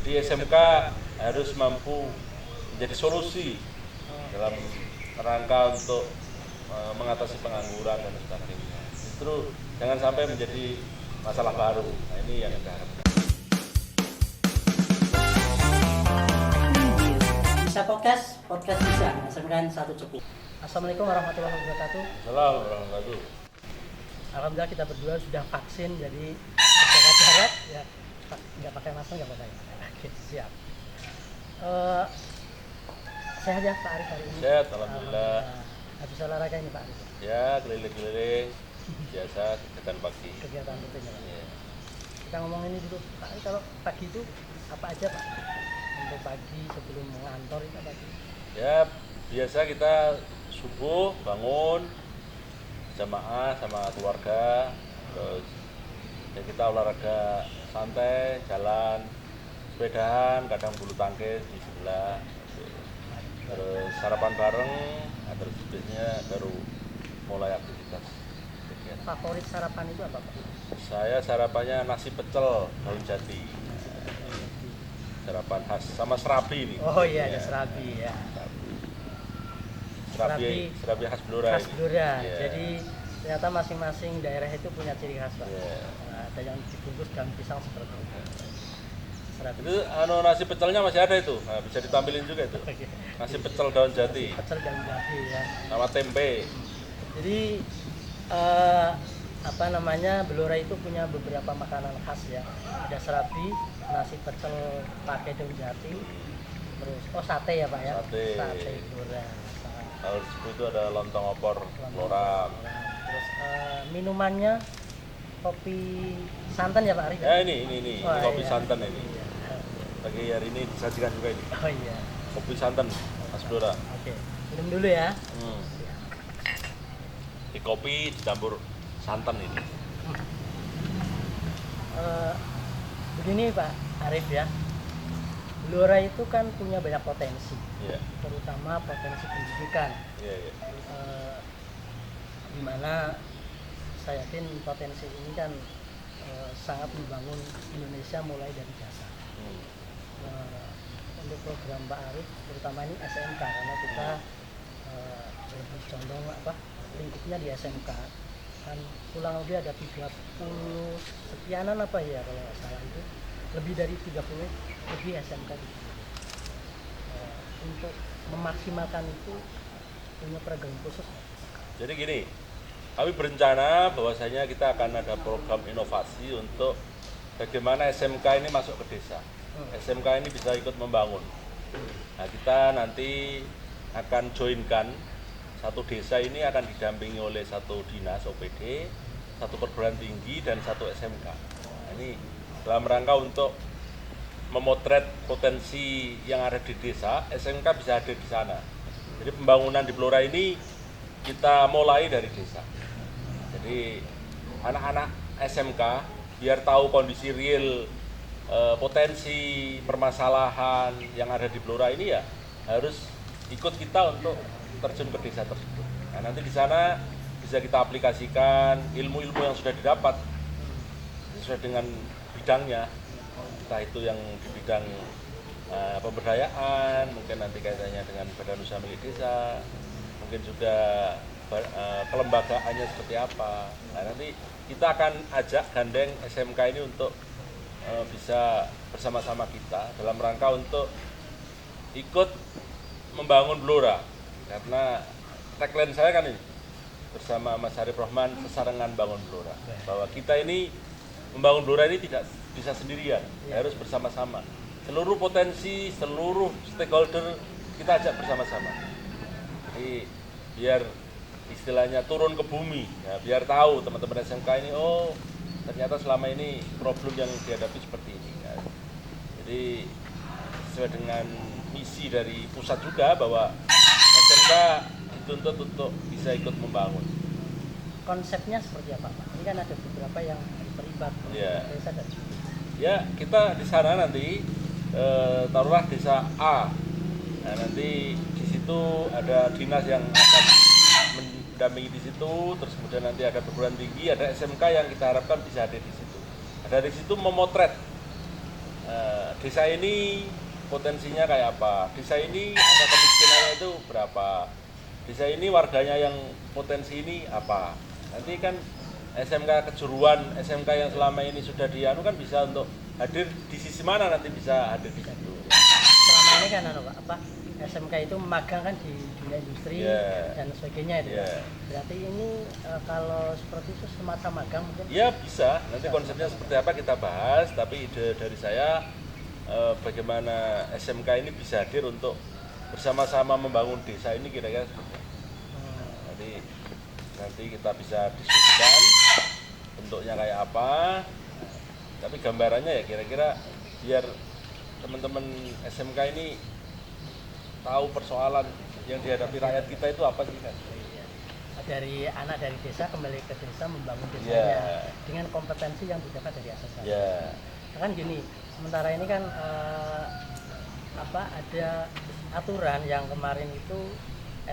Jadi SMK harus mampu menjadi solusi dalam rangka untuk mengatasi pengangguran dan sebagainya. Justru jangan sampai menjadi masalah baru. Nah, ini yang kita harapkan. Bisa podcast bisa menghasilkan satu cepu. Assalamualaikum warahmatullahi wabarakatuh. Assalamualaikum warahmatullahi wabarakatuh. Alhamdulillah kita berdua sudah vaksin, jadi jaga jarak ya, nggak pakai masker nggak apa-apa ya. Oke, siap. Sehat ya Pak Arif hari ini? Sehat, alhamdulillah. Habis olahraga ini Pak Arif? Ya, keliling-keliling biasa kegiatan pagi. Kegiatan rutin ya Pak? Ya. Kita ngomong ini dulu Pak Arif, kalau pagi itu apa aja Pak? Untuk pagi sebelum mengantor itu apa? Ya, biasa kita subuh bangun jamaah sama keluarga, terus ya kita olahraga santai, jalan, sepedaan, kadang bulu tangkis di sebelah, terus sarapan bareng, terus biasanya baru mulai aktivitas. Favorit sarapan itu apa Pak? Saya sarapannya nasi pecel daun jati, sarapan khas sama serabi ini. Oh iya, ada serabi ya. Serabi khas Blora. Khas Blora. Yeah. Jadi ternyata masing-masing daerah itu punya ciri khas Pak. Yeah. Nah, ada yang dibungkus daun pisang seperti itu. Serabi. Itu nasi pecelnya masih ada itu, nah, bisa ditampilin juga itu. Nasi pecel daun jati. Pecel daun jati ya. Sama tempe. Jadi Blora itu punya beberapa makanan khas ya. Ada serabi, nasi pecel pakai daun jati, terus sate ya Pak ya. Sate Blora. Kalau di situ ada lontong opor Blora. Terus minumannya kopi santan ya Pak Arif? Ya ini kopi iya. santan ini. Iya. Pagi hari ini disajikan juga ini. Oh iya. Kopi santan khas Blora. Oke, minum dulu ya. Di kopi dicampur santan ini. Begini Pak Arif ya, Blora itu kan punya banyak potensi, terutama potensi pendidikan. Dimana saya yakin potensi ini kan sangat membangun Indonesia mulai dari dasar. Untuk program Pak Arif, terutama ini SMK, karena kita lebih condong lingkupnya di SMK. Kan kurang lebih ada 30 sekianan ya kalau nggak salah, itu lebih dari 30 lebih SMK di sini. Untuk memaksimalkan itu punya program khusus. Jadi gini, kami berencana bahwasanya kita akan ada program inovasi untuk bagaimana SMK ini masuk ke desa. SMK ini bisa ikut membangun. Nah, kita nanti akan joinkan satu desa ini akan didampingi oleh satu dinas OPD, satu perguruan tinggi, dan satu SMK. Nah, ini dalam rangka untuk memotret potensi yang ada di desa, SMK bisa hadir di sana. Jadi pembangunan di Blora ini kita mulai dari desa. Jadi anak-anak SMK biar tahu kondisi real, potensi permasalahan yang ada di Blora ini ya harus ikut kita untuk terjun ke desa tersebut. Nah, nanti di sana bisa kita aplikasikan ilmu-ilmu yang sudah didapat sesuai dengan bidangnya, entah itu yang di bidang pemberdayaan, mungkin nanti kaitannya dengan badan usaha milik desa, mungkin juga kelembagaannya seperti apa. Nah, nanti kita akan ajak gandeng SMK ini untuk bisa bersama-sama kita dalam rangka untuk ikut membangun Blora. Karena tagline saya kan ini, bersama Mas Arif Rohman, sesarengan bangun Blora. Bahwa kita ini membangun Blora ini tidak bisa sendirian, harus bersama-sama. Seluruh potensi, seluruh stakeholder kita ajak bersama-sama. Jadi biar istilahnya turun ke bumi, ya, biar tahu teman-teman SMK ini, oh ternyata selama ini problem yang dihadapi seperti ini. Ya. Jadi sesuai dengan misi dari pusat juga bahwa SMK dituntut untuk bisa ikut membangun. Konsepnya seperti apa Pak? Ini kan ada beberapa yang terlibat desa dan ya kita di sana nanti taruhlah desa A. Nah, nanti di situ ada dinas yang akan mendampingi di situ, terus kemudian nanti ada perguruan tinggi, ada SMK yang kita harapkan bisa ada di situ. Dari situ memotret desa ini potensinya kayak apa, desa ini angka kemiskinannya itu berapa, desa ini warganya yang potensi ini apa. Nanti kan SMK kejuruan, SMK yang selama ini sudah dianu kan bisa untuk hadir di sisi mana nanti bisa hadir di situ. Selama ini kan SMK itu magang kan di dunia industri dan sebagainya itu. Berarti ini kalau seperti itu semacam magang mungkin? Ya bisa, nanti konsepnya seperti apa kita bahas, tapi ide dari saya bagaimana SMK ini bisa hadir untuk bersama-sama membangun desa ini kira-kira seperti itu. Nanti kita bisa diskusikan bentuknya kayak apa, tapi gambarannya ya kira-kira biar teman-teman SMK ini tahu persoalan yang dihadapi rakyat kita itu apa sih kan? Dari anak dari desa kembali ke desa membangun desanya dengan kompetensi yang didapat dari asosiasi. Kan gini, sementara ini kan ada aturan yang kemarin itu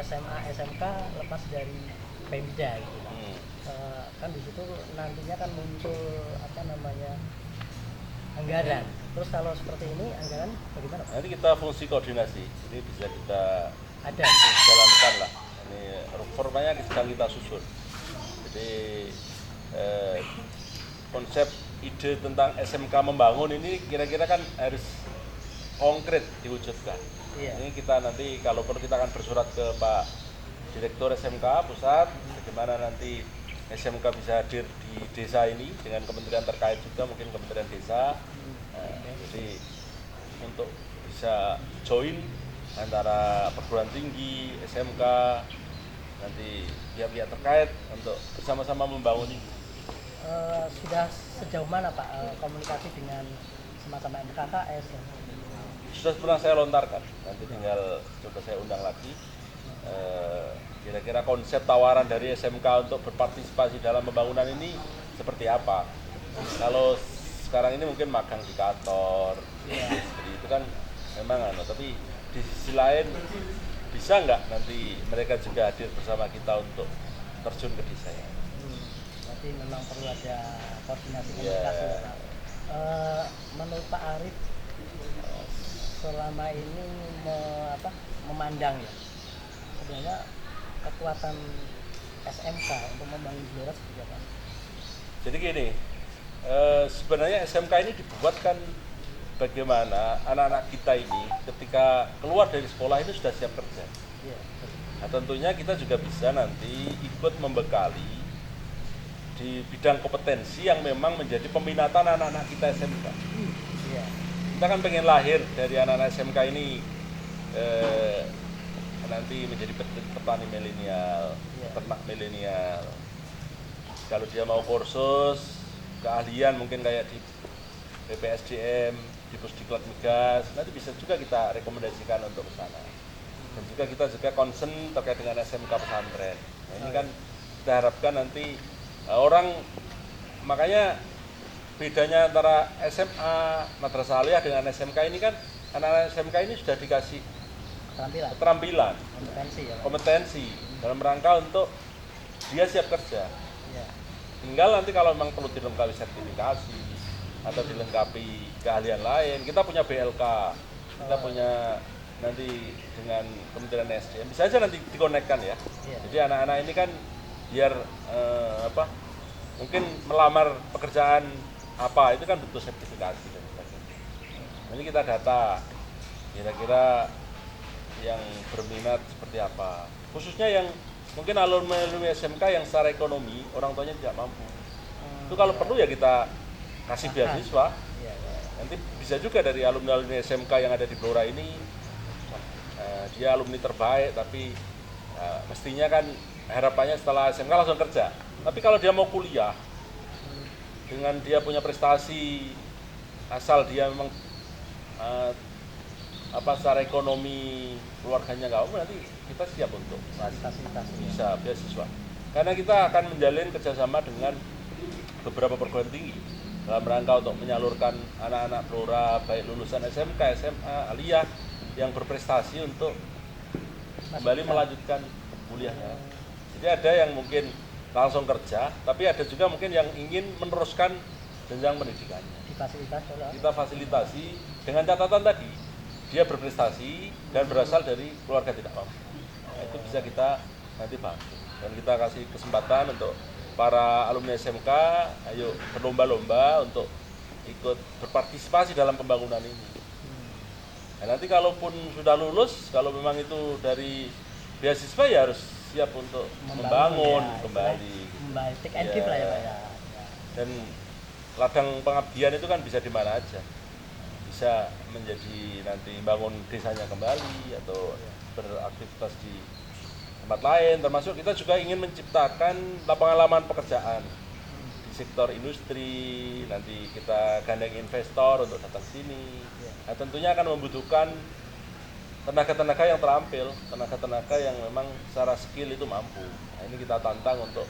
SMA SMK lepas dari Pemda gitu. Kan di situ nantinya kan muncul anggaran. Terus kalau seperti ini anggaran bagaimana, Pak? Nanti kita fungsi koordinasi, ini bisa kita itu jalankan lah. Ini reformanya sedang kita susun. Jadi konsep ide tentang SMK membangun ini kira-kira kan harus konkret diwujudkan. Ini kita nanti kalau perlu kita akan bersurat ke Pak Direktur SMK pusat, bagaimana nanti SMK bisa hadir di desa ini dengan kementerian terkait juga, mungkin Kementerian Desa. Jadi untuk bisa join antara perguruan tinggi, SMK, nanti pihak-pihak terkait untuk bersama-sama membangun ini. Sudah sejauh mana Pak komunikasi dengan semacam MKKS? Sudah pernah saya lontarkan, nanti tinggal coba saya undang lagi. Kira-kira konsep tawaran dari SMK untuk berpartisipasi dalam pembangunan ini seperti apa. Kalau sekarang ini mungkin magang di kantor, seperti itu kan memang tapi di sisi lain bisa nggak nanti mereka juga hadir bersama kita untuk terjun ke desa ya. Berarti memang perlu ada koordinasi komunikasi. Menurut Pak Arief selama ini memandang ya, sebenarnya kekuatan SMK untuk membangun Blora seperti apa? Jadi gini, sebenarnya SMK ini dibuat kan bagaimana anak-anak kita ini ketika keluar dari sekolah ini sudah siap kerja. Nah, tentunya kita juga bisa nanti ikut membekali di bidang kompetensi yang memang menjadi peminatan anak-anak kita SMK. Kita kan pengen lahir dari anak-anak SMK ini nanti menjadi petani milenial, peternak milenial. Kalau dia mau kursus keahlian mungkin kayak di BPSDM, di Pusdiklat Migas, nanti bisa juga kita rekomendasikan untuk ke sana. Dan juga kita concern terkait dengan SMK pesantren. Nah, ini kan kita harapkan nanti orang, makanya bedanya antara SMA, Madrasah Aliyah dengan SMK ini kan anak-anak SMK ini sudah dikasih keterampilan, kompetensi dalam rangka untuk dia siap kerja. Tinggal nanti kalau memang perlu dilengkapi sertifikasi atau dilengkapi keahlian lain, kita punya BLK, kita punya nanti dengan Kementerian SDM, bisa aja nanti dikonekkan ya. Jadi anak-anak ini kan biar mungkin melamar pekerjaan apa itu kan butuh sertifikasi dan sebagainya. Ini kita data kira-kira yang berminat seperti apa, khususnya yang mungkin alumni SMK yang secara ekonomi orang tuanya tidak mampu. Itu kalau perlu ya kita kasih beasiswa. Nanti bisa juga dari alumni SMK yang ada di Blora ini, dia alumni terbaik, tapi mestinya kan harapannya setelah SMK langsung kerja. Tapi kalau dia mau kuliah dengan dia punya prestasi, asal dia memang secara ekonomi keluarganya nggak mampu, nanti kita siap untuk bisa beasiswa. Karena kita akan menjalin kerjasama dengan beberapa perguruan tinggi dalam rangka untuk menyalurkan anak-anak Blora baik lulusan SMK, SMA, Aliyah yang berprestasi untuk kembali melanjutkan kuliahnya. Jadi ada yang mungkin langsung kerja, tapi ada juga mungkin yang ingin meneruskan jenjang pendidikannya. Di kita fasilitasi dengan catatan tadi dia berprestasi dan berasal dari keluarga tidak mampu. Nah, itu bisa kita nanti bantu dan kita kasih kesempatan untuk para alumni SMK, ayo berlomba-lomba untuk ikut berpartisipasi dalam pembangunan ini. Nah, nanti kalaupun sudah lulus, kalau memang itu dari beasiswa ya harus siap untuk membangun ya, kembali. Take and give lah ya Pak ya. Dan ladang pengabdian itu kan bisa di mana aja. Bisa menjadi nanti bangun desanya kembali atau beraktivitas di tempat lain, termasuk kita juga ingin menciptakan lapangan pekerjaan di sektor industri. Nanti kita gandeng investor untuk datang sini. Nah, tentunya akan membutuhkan tenaga-tenaga yang terampil, tenaga-tenaga yang memang secara skill itu mampu. Nah, ini kita tantang untuk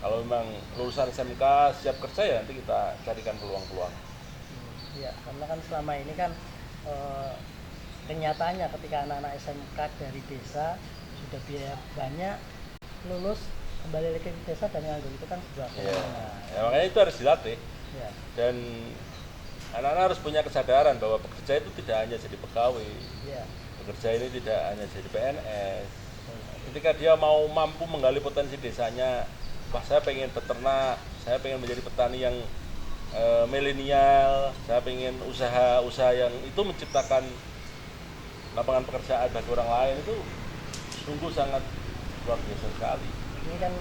kalau memang lulusan SMK siap kerja ya nanti kita carikan peluang-peluang. Iya, karena kan selama ini kan kenyataannya ketika anak-anak SMK dari desa sudah biaya banyak, lulus kembali lagi ke desa dan nganggur itu kan sebuah fenomena. Ya, makanya itu harus dilatih. Ya. Dan anak-anak harus punya kesadaran bahwa bekerja itu tidak hanya jadi pegawai. Ya. Bekerja ini tidak hanya jadi PNS. Ketika dia mau mampu menggali potensi desanya, wah saya pengen peternak, saya pengen menjadi petani yang milenial, saya pengen usaha yang itu menciptakan lapangan pekerjaan bagi orang lain, itu sungguh sangat luar biasa sekali. Ini kan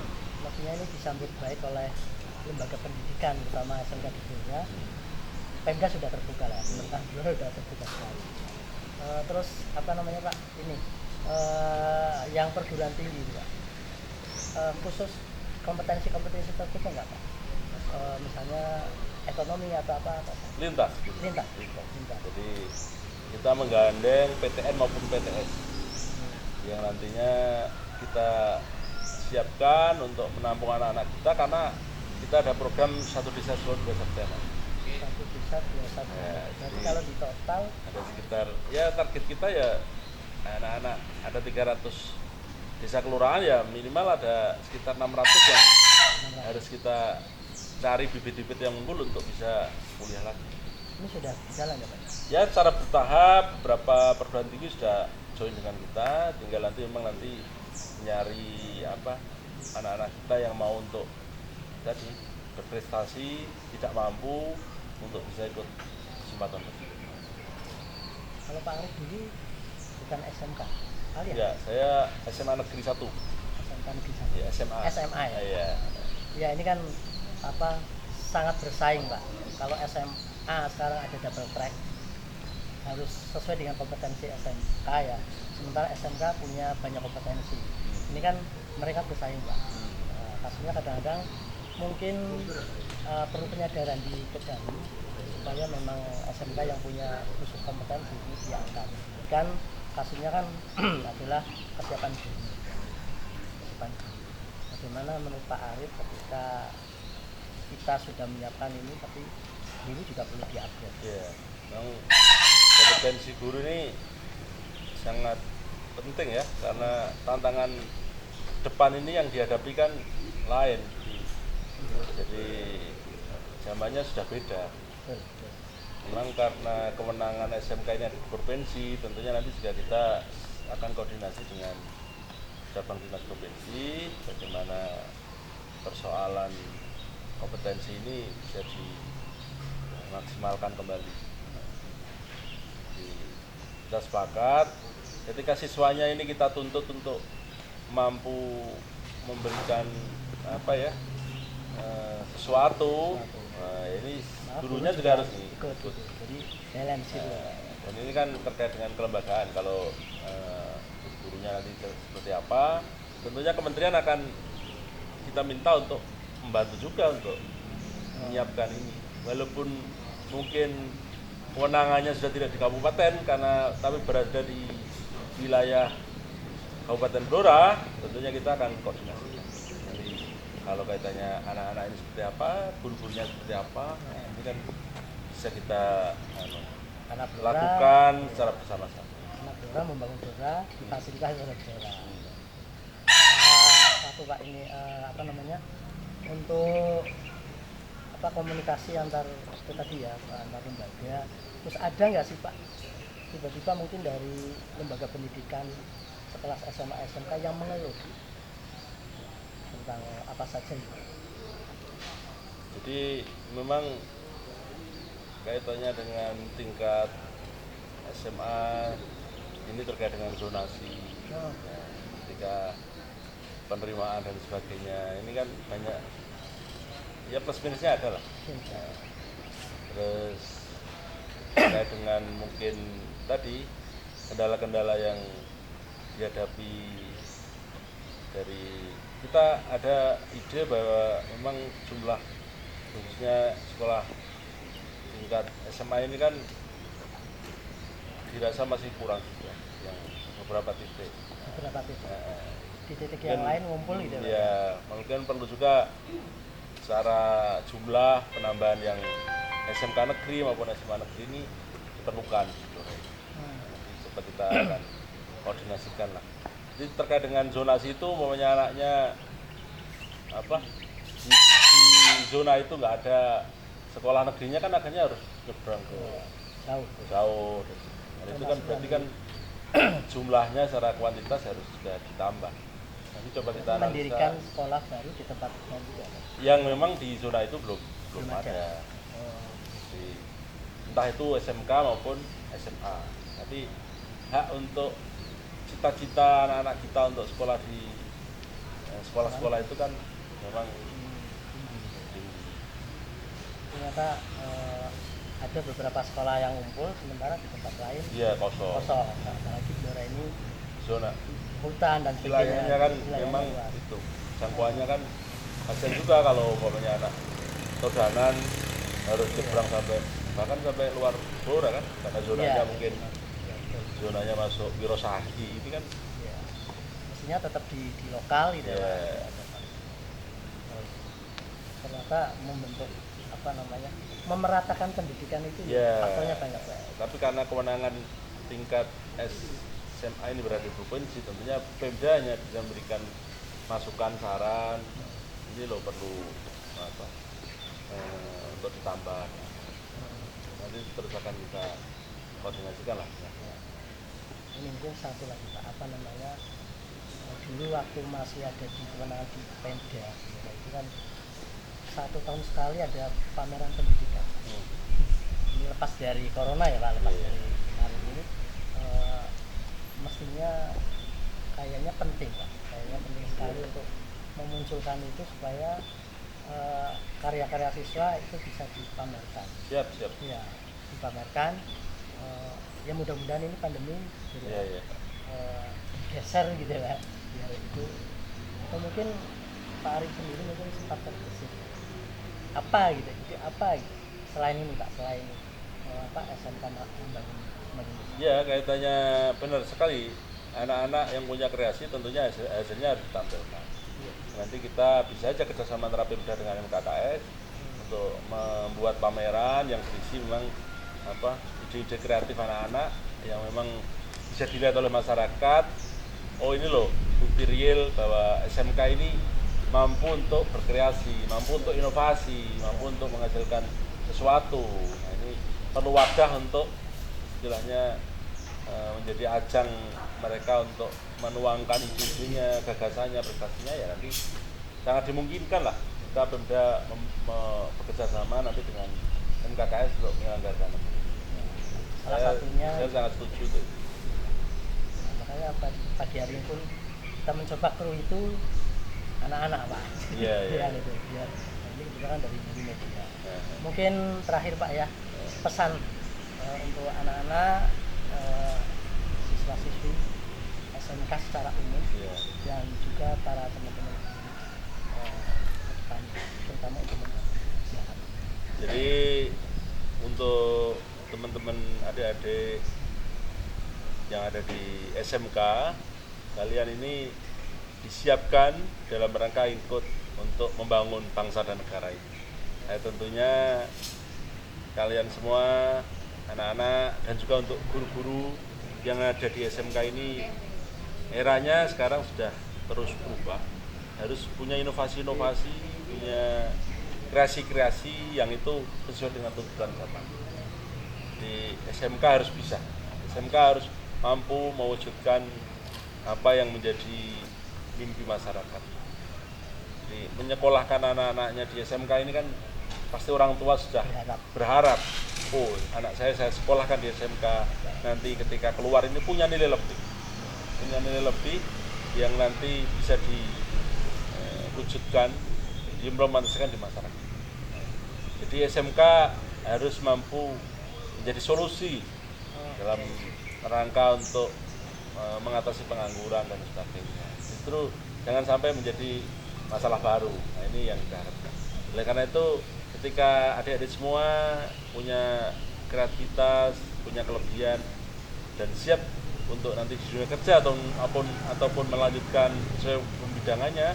maksudnya ini disambut baik oleh lembaga pendidikan, terutama SMK di Jogja. Pemda sudah terbuka lah, pemerintah sudah terbuka sekali. Terus apa namanya Pak, ini yang perguruan tinggi Pak, khusus kompetensi tertentu nggak Pak? Misalnya ekonomi atau apa? Lintas. Jadi kita menggandeng PTN maupun PTS yang nantinya kita siapkan untuk menampung anak-anak kita, karena kita ada program satu desa dua sarjana. Satu desa dua sarjana. Jadi kalau di total ada sekitar, ya target kita ya anak-anak ada 300 desa kelurahan, ya minimal ada sekitar 600 yang harus kita cari bibit-bibit yang unggul untuk bisa kuliah lagi. Ini sudah jalan ya Pak? Ya secara bertahap, beberapa perguruan tinggi sudah join dengan kita, tinggal nanti memang nanti nyari anak-anak kita yang mau untuk tadi berprestasi, tidak mampu untuk bisa ikut kesempatan tersebut. Kalau Pak Arif dulu bukan SMK, kalian? Ya, saya SMA Negeri 1. SMK Negeri 1. Ya, SMA ya. Iya. Ya ini kan sangat bersaing Pak. Kalau SMA sekarang ada double track, harus sesuai dengan kompetensi SMK ya. Sementara SMK punya banyak kompetensi. Ini kan mereka bersaing Pak. Kasusnya kadang-kadang mungkin perlu penyadaran di Kejawi supaya memang SMK yang punya khusus kompetensi ini diangkat. Kan kasusnya kan adalah kesiapan guru. Bagaimana menurut Pak Arif ketika kita sudah menyiapkan ini, tapi guru juga perlu diupgrade. Iya, memang kompetensi guru ini sangat penting ya, karena tantangan depan ini yang dihadapi kan lain. Jadi zamannya sudah beda. Memang karena kewenangan SMK ini ada di provinsi, tentunya nanti juga kita akan koordinasi dengan cabang dinas provinsi bagaimana persoalan kompetensi ini bisa dimaksimalkan kembali. Kita sepakat ketika siswanya ini kita tuntut untuk mampu memberikan sesuatu. Nah, ini gurunya juga harus ikut. Jadi balance itu. Dan ini kan terkait dengan kelembagaan. Kalau gurunya nanti seperti apa, tentunya kementerian akan kita minta untuk membantu juga untuk menyiapkan ini. Walaupun mungkin kewenangannya sudah tidak di kabupaten, tapi berada di wilayah Kabupaten Blora, tentunya kita akan koordinasi. Jadi kalau kaitannya anak-anak ini seperti apa, guru-gurunya seperti apa, ini kan bisa kita lakukan secara bersama-sama. Anak Blora membangun Blora, difasilitasi oleh Blora. Satu Pak ini untuk komunikasi antar itu tadi ya, antar lembaga. Terus ada nggak sih Pak tiba-tiba mungkin dari lembaga pendidikan sekelas SMA SMK yang mengeluh tentang apa saja itu? Jadi memang kaitannya dengan tingkat SMA ini terkait dengan zonasi, Oh, ya, ketika penerimaan dan sebagainya ini kan banyak ya plus minusnya ada lah. iya. Terus terkait dengan mungkin tadi kendala-kendala yang dihadapi dari kita, ada ide bahwa memang jumlah khususnya sekolah tingkat SMA ini kan dirasa masih kurang juga yang beberapa titik. Beberapa titik. Nah, Di titik yang lain ngumpul gitu Pak? ya mungkin perlu juga secara jumlah penambahan yang SMK negeri maupun SMA negeri ini diperlukan gitu. Nanti coba kita akan koordinasikan lah. Jadi terkait dengan zonasi itu, umpamanya anaknya apa di zona itu nggak ada sekolah negerinya kan akhirnya harus nyebrang ke Jauh. jauh. Dan itu kan berarti kan jumlahnya secara kuantitas harus juga ditambah. Nanti coba kita Mendirikan analisa sekolah baru di tempat yang juga Pak? yang memang di zona itu belum Belum ada. ada. Oh, Jadi, entah itu SMK maupun SMA. Tapi hak untuk cita-cita anak-anak kita untuk sekolah di sekolah-sekolah itu kan memang tinggi. ternyata ada beberapa sekolah yang ngumpul sementara di tempat lain Iya, kosong. kosong. Nah, apalagi Blora ini Zona hutan dan sebagainya. wilayahnya kan Wilayahnya memang luas. itu jangkauannya kan kasihan juga kalau umpamanya anak Todanan harus nyebrang sampai bahkan sampai luar Blora kan, karena zonanya Iya. mungkin Iya, betul. zonanya masuk Wirosahdi ini kan. Iya. Mestinya tetap di lokal gitu Iya. ya. Ternyata membentuk apa namanya, memeratakan pendidikan itu Ya, faktornya banyak Pak. tapi karena kewenangan tingkat SMA ini berada di provinsi, tentunya Pemda hanya bisa memberikan masukan, saran, ini loh perlu apa, untuk ditambah. Nanti terus akan kita koordinasikan lah. Ya. Ini mungkin satu lagi Pak, apa namanya, dulu waktu masih ada di kewenangan di Pemda ya, itu kan 1 tahun sekali ada pameran pendidikan. Ini lepas dari corona ya Pak, lepas Iya. dari kemarin ini mestinya kayaknya penting Pak, kayaknya penting sekali untuk memunculkan itu supaya karya-karya siswa itu bisa dipamerkan. Siap. Ya, dipamerkan. Ya mudah-mudahan ini pandemi Iya. geser gitu ya, biar itu, atau mungkin Pak Arif sendiri mungkin sempat terbesit apa gitu, selain ini Pak, selain apa SMK membangun ini. Ya, kaitannya benar sekali. Anak-anak yang punya kreasi tentunya hasilnya harus ditampilkan. Iya. Nanti kita bisa aja kerjasama antara Pemda dengan MKKS untuk membuat pameran yang berisi memang apa ide-ide kreatif anak-anak yang memang bisa dilihat oleh masyarakat. Oh ini loh bukti real bahwa SMK ini mampu untuk berkreasi, mampu untuk inovasi, mampu untuk menghasilkan sesuatu. Nah, ini perlu wadah untuk istilahnya menjadi ajang mereka untuk menuangkan ide-idenya, gagasannya, prestasinya, ya nanti sangat dimungkinkan lah kita Pemda bekerja sama nanti dengan MKKS untuk menyelenggarakan. Salah satunya Saya sangat setuju tuh. makanya pagi hari ini pun kita mencoba kru itu anak-anak Pak. Iya. Gitu. Biar ini kebetulan dari media. Nah, Mungkin terakhir Pak ya, pesan untuk anak-anak siswa-siswi SMK secara umum iya. dan juga para teman-teman depan, terutama untuk masyarakat. Jadi untuk teman-teman adik-adik yang ada di SMK, kalian ini disiapkan dalam rangka ikut untuk membangun bangsa dan negara ini. Nah, tentunya kalian semua anak-anak dan juga untuk guru-guru yang ada di SMK ini, eranya sekarang sudah terus berubah, harus punya inovasi-inovasi, punya kreasi-kreasi yang itu sesuai dengan tuntutan zaman. Di SMK harus bisa, SMK harus mampu mewujudkan apa yang menjadi mimpi masyarakat. Jadi menyekolahkan anak-anaknya di SMK ini kan pasti orang tua sudah berharap, oh anak saya sekolahkan di SMK, nanti ketika keluar ini punya nilai lebih yang nanti bisa diwujudkan, diimplementasikan di masyarakat. Jadi SMK harus mampu menjadi solusi dalam rangka untuk mengatasi pengangguran dan sebagainya. Justru jangan sampai menjadi masalah baru. Nah, ini yang kita harapkan. Oleh karena itu, ketika adik-adik semua punya kreativitas, punya kelebihan, dan siap untuk nanti di dunia kerja ataupun melanjutkan sesuai pembidangannya,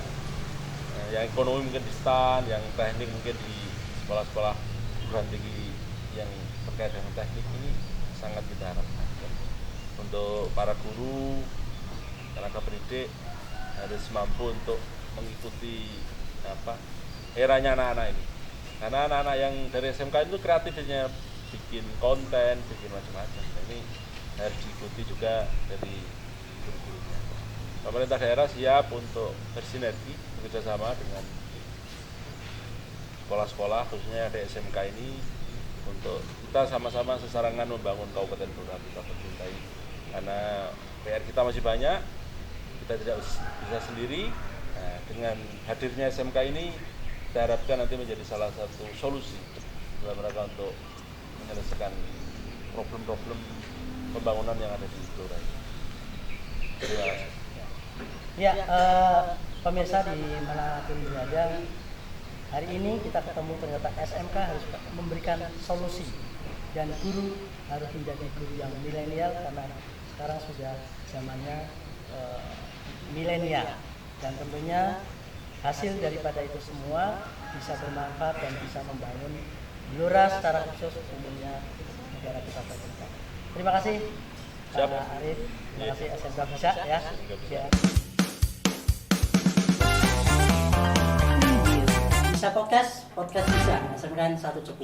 yang ekonomi mungkin di STAN, yang teknik mungkin di sekolah-sekolah perguruan tinggi yang terkait dengan teknik, ini sangat kita harapkan. Untuk para guru, tenaga pendidik harus mampu untuk mengikuti eranya anak-anak ini. Karena anak-anak yang dari SMK itu kreatifnya bikin konten, bikin macam-macam. Nah, ini harus diikuti juga dari guru-gurunya. Pemerintah daerah siap untuk bersinergi bekerjasama dengan sekolah-sekolah khususnya dari SMK ini untuk kita sama-sama sesarangan membangun Kabupaten Blora kita tercintai. Karena PR kita masih banyak, kita tidak bisa sendiri. Nah, dengan hadirnya SMK ini kita harapkan nanti menjadi salah satu solusi dalam rangka untuk menyelesaikan problem-problem pembangunan yang ada di Blora ini. Terima kasih. Ya, pemirsa di manapun berada, hari ini kita ketemu ternyata SMK harus memberikan solusi dan guru harus menjadi guru yang milenial karena sekarang sudah zamannya milenial, dan tentunya hasil daripada itu semua bisa bermanfaat dan bisa membangun Blora secara khusus umumnya negara kita tercinta. Terima kasih Pak Arif, terima kasih SMK Bisa ya. Bisa podcast bisa, SMK 1 Cepu.